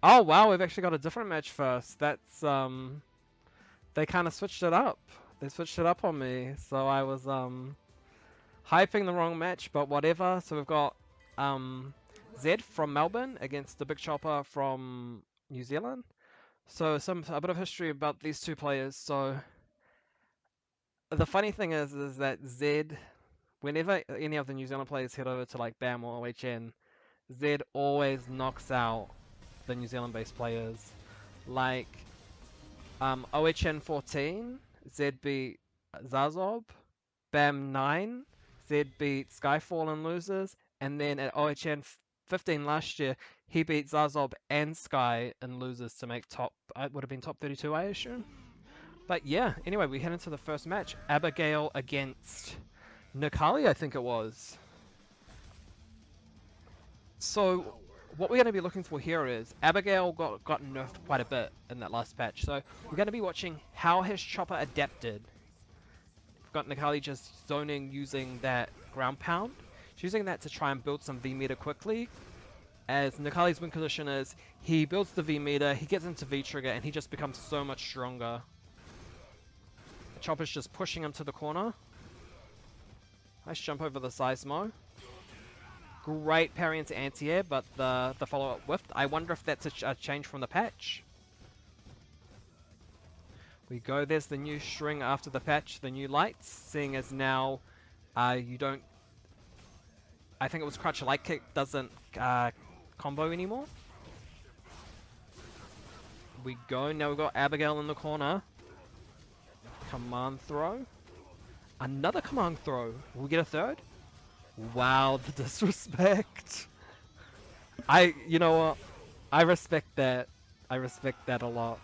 Oh wow, we've actually got a different match first. That's they kind of switched it up. They switched it up on me, so I was hyping the wrong match, but whatever. So we've got um Zed from Melbourne against the Big Chopper from New Zealand. So a bit of history about these two players. So the funny thing is that Zed, whenever any of the New Zealand players head over to like BAM or OHN, Zed always knocks out the New Zealand-based players. Like OHN 14, Zed beat Zazob. BAM 9, Zed beat Skyfall and losers. And then at OHN 15 last year, he beat Zazob and Sky and losers to make top. It would have been top 32, I assume. But yeah, anyway, we head into the first match. Abigail against Nikali, I think it was. So what we're going to be looking for here is Abigail got nerfed quite a bit in that last patch. So we're going to be watching how has Chopper adapted. We've got Nikali just zoning using that ground pound. She's using that to try and build some V meter quickly. As Nikali's win condition is, he builds the V meter, he gets into V trigger, and he just becomes so much stronger. Chopper's just pushing him to the corner. Nice jump over the Seismo. Great parry into anti-air, but the follow-up whiffed. I wonder if that's a change from the patch. We go, there's the new string after the patch, the new lights, seeing as now you don't... I think it was Crutch Light Kick doesn't combo anymore. We go, now we've got Abigail in the corner. Command throw. Another command throw. Will we get a third? Wow, the disrespect. You know what? I respect that. I respect that a lot.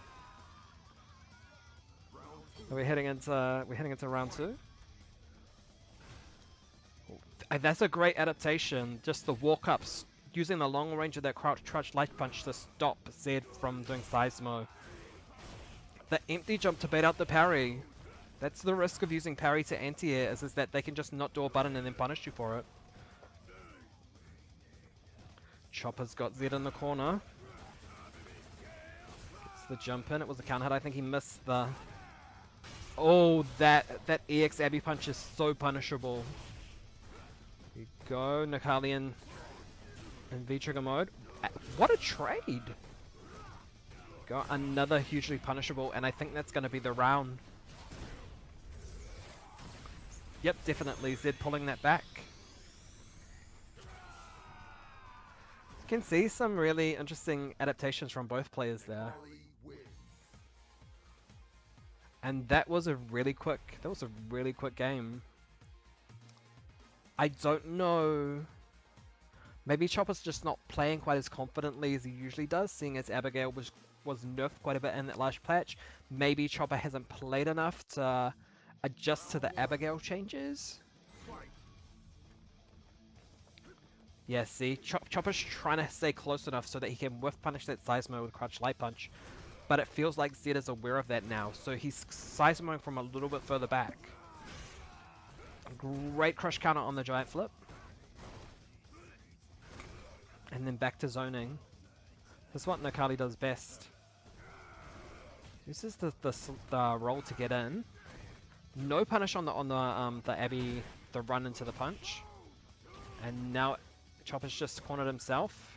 We're heading into round 2. That's a great adaptation. Just the walk-ups, using the long range of that crouch light punch to stop Zed from doing Seismo. The empty jump to bait out the parry. That's the risk of using parry to anti-air, is that they can just not do a button and then punish you for it. Chopper's got Zed in the corner. Gets the jump in. It was a counter hit. I think he missed the... Oh, that EX Abby punch is so punishable. Here you go, Nikali in V-trigger mode. What a trade! Got another hugely punishable, and I think that's going to be the round. Yep, definitely Zed pulling that back. You can see some really interesting adaptations from both players there. And that was a really quick game. I don't know. Maybe Chopper's just not playing quite as confidently as he usually does, seeing as Abigail was nerfed quite a bit in that last patch. Maybe Chopper hasn't played enough to adjust to the Abigail changes. Yeah, see, Chopper's trying to stay close enough so that he can whiff punish that Seismo with Crouch Light Punch. But it feels like Zed is aware of that now, so he's Seismoing from a little bit further back. Great crush counter on the giant flip. And then back to zoning. This is what Nikali does best. This is the roll to get in. No punish on the Abby, the run into the punch. And now Chopper's just cornered himself.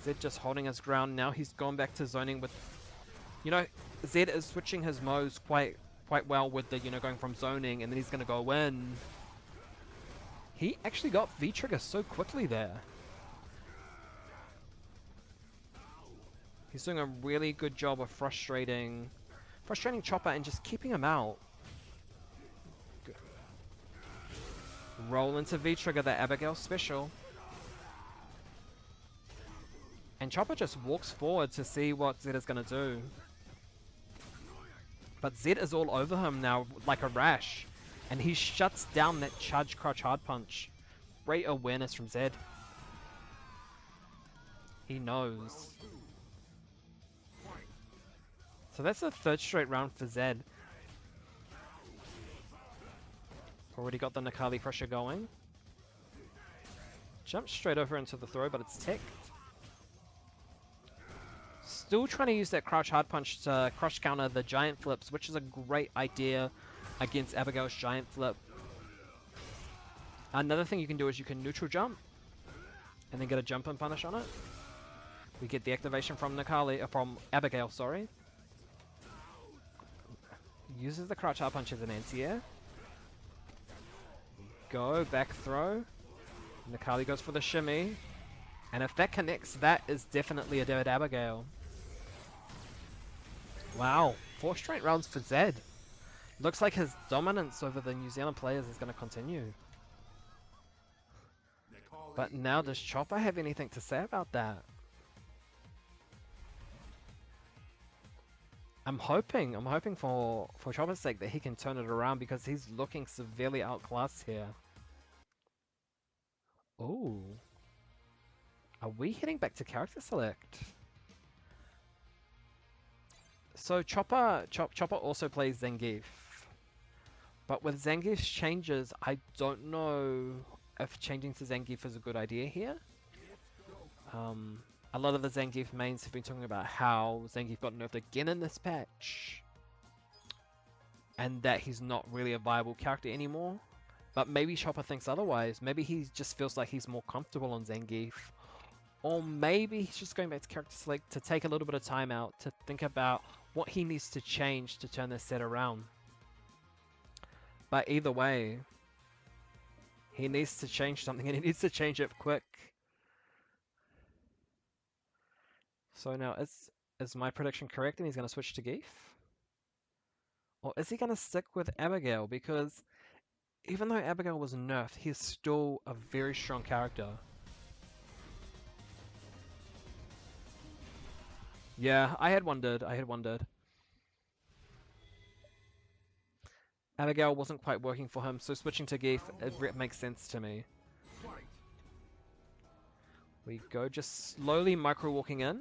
Zed just holding his ground now. He's gone back to zoning with... You know, Zed is switching his modes quite well with the, going from zoning, and then he's going to go in. He actually got V-trigger so quickly there. He's doing a really good job of frustrating Chopper and just keeping him out. Good. Roll into V-trigger, the Abigail special. And Chopper just walks forward to see what Zed is going to do. But Zed is all over him now like a rash. And he shuts down that charge crouch hard punch. Great awareness from Zed. He knows. So that's the third straight round for Zed. Already got the Nikali pressure going. Jumps straight over into the throw, but it's ticked. Still trying to use that crouch hard punch to crush counter the giant flips, which is a great idea against Abigail's giant flip. Another thing you can do is you can neutral jump and then get a jump and punish on it. We get the activation from from Abigail, sorry. Uses the crouch hard punch as an anti-air. Go, back throw. Nikali goes for the shimmy. And if that connects, that is definitely a dead Abigail. Wow, 4 straight rounds for Zed. Looks like his dominance over the New Zealand players is going to continue. But now, does Chopper have anything to say about that? I'm hoping for Chopper's sake that he can turn it around because he's looking severely outclassed here. Ooh. Are we heading back to character select? So Chopper also plays Zangief. But with Zangief's changes, I don't know if changing to Zangief is a good idea here. A lot of the Zangief mains have been talking about how Zangief got nerfed again in this patch. And that he's not really a viable character anymore. But maybe Chopper thinks otherwise. Maybe he just feels like he's more comfortable on Zangief. Or maybe he's just going back to character select to take a little bit of time out to think about what he needs to change to turn this set around. But either way, he needs to change something and he needs to change it quick. So now, is my prediction correct and he's going to switch to Geef? Or is he going to stick with Abigail? Because even though Abigail was nerfed, he's still a very strong character. Yeah, I had wondered. Abigail wasn't quite working for him, so switching to Geef, it makes sense to me. We go just slowly micro-walking in.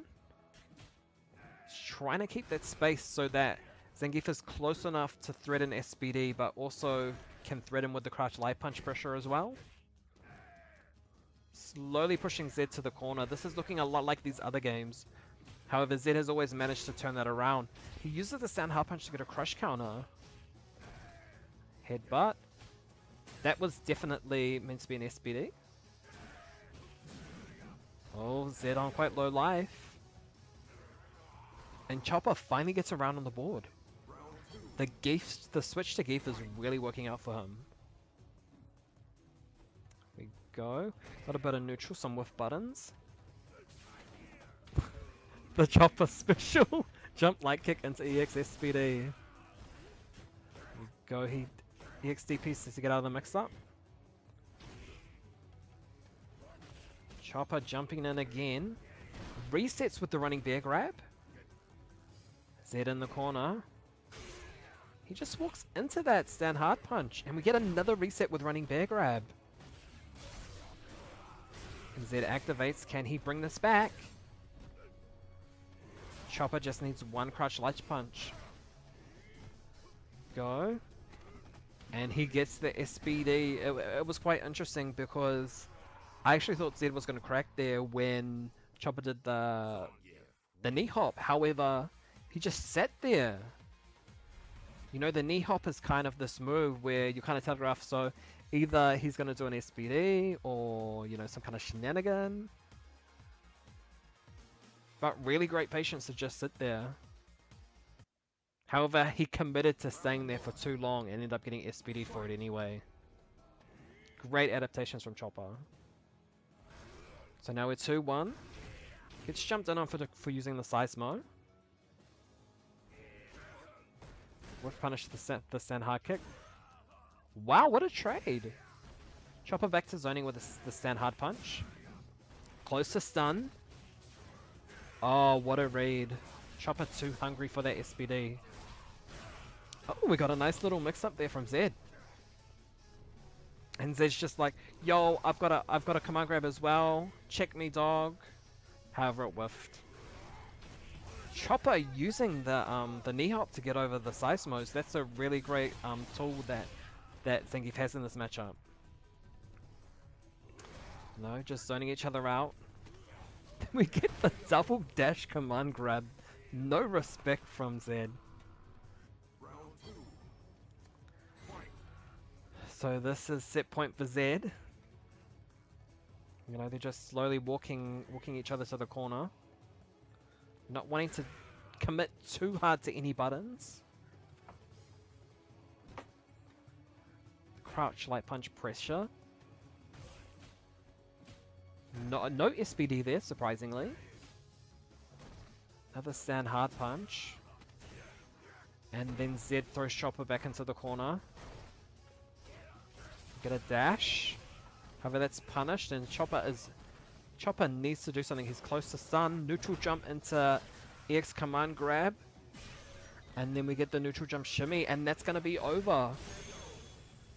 Trying to keep that space so that Zangief is close enough to threaten SPD, but also can threaten with the crouch light punch pressure as well. Slowly pushing Zed to the corner. This is looking a lot like these other games. However, Zed has always managed to turn that around. He uses the stand hard punch to get a crush counter. Headbutt. That was definitely meant to be an SPD. Oh, Zed on quite low life. And Chopper finally gets around on the board. The switch to Geef is really working out for him. We go. Got a bit of neutral, some whiff buttons. The Chopper special jump light kick into EX SPD. We go. He EXD pieces to get out of the mix up. Chopper jumping in again. Resets with the running bear grab. Zed in the corner. He just walks into that stand hard punch and we get another reset with running bear grab. And Zed activates. Can he bring this back? Chopper just needs one crouch light punch. Go. And he gets the SPD. It was quite interesting because I actually thought Zed was going to crack there when Chopper did the knee hop. However, he just sat there. You know, the knee hop is kind of this move where you kind of telegraph, so either he's going to do an SPD or, you know, some kind of shenanigan. But really great patience to just sit there. However, he committed to staying there for too long and ended up getting SPD for it anyway. Great adaptations from Chopper. So now we're 2-1. Gets jumped in on for using the Seismo. We've punished the stand hard kick. Wow, what a trade! Chopper back to zoning with the stand hard punch. Close to stun. Oh, what a raid. Chopper too hungry for that SPD. Oh, we got a nice little mix up there from Zed. And Zed's just like, yo, I've got a command grab as well. Check me, dog. However, it whiffed. Chopper using the knee hop to get over the Seismos. That's a really great tool that Zangief has in this matchup. No, just zoning each other out. we get the double dash command grab. No respect from Zed. So this is set point for Zed. You know, they're just slowly walking each other to the corner. Not wanting to commit too hard to any buttons. Crouch, light punch, pressure. No SPD there, surprisingly. Another stand hard punch. And then Zed throws Chopper back into the corner. Get a dash. However, that's punished, and Chopper needs to do something. He's close to stun. Neutral jump into EX command grab. And then we get the neutral jump shimmy, and that's going to be over.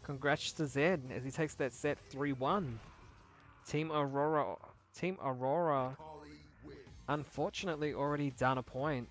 Congrats to Zed as he takes that set 3-1. Team Aurora, unfortunately, already down a point.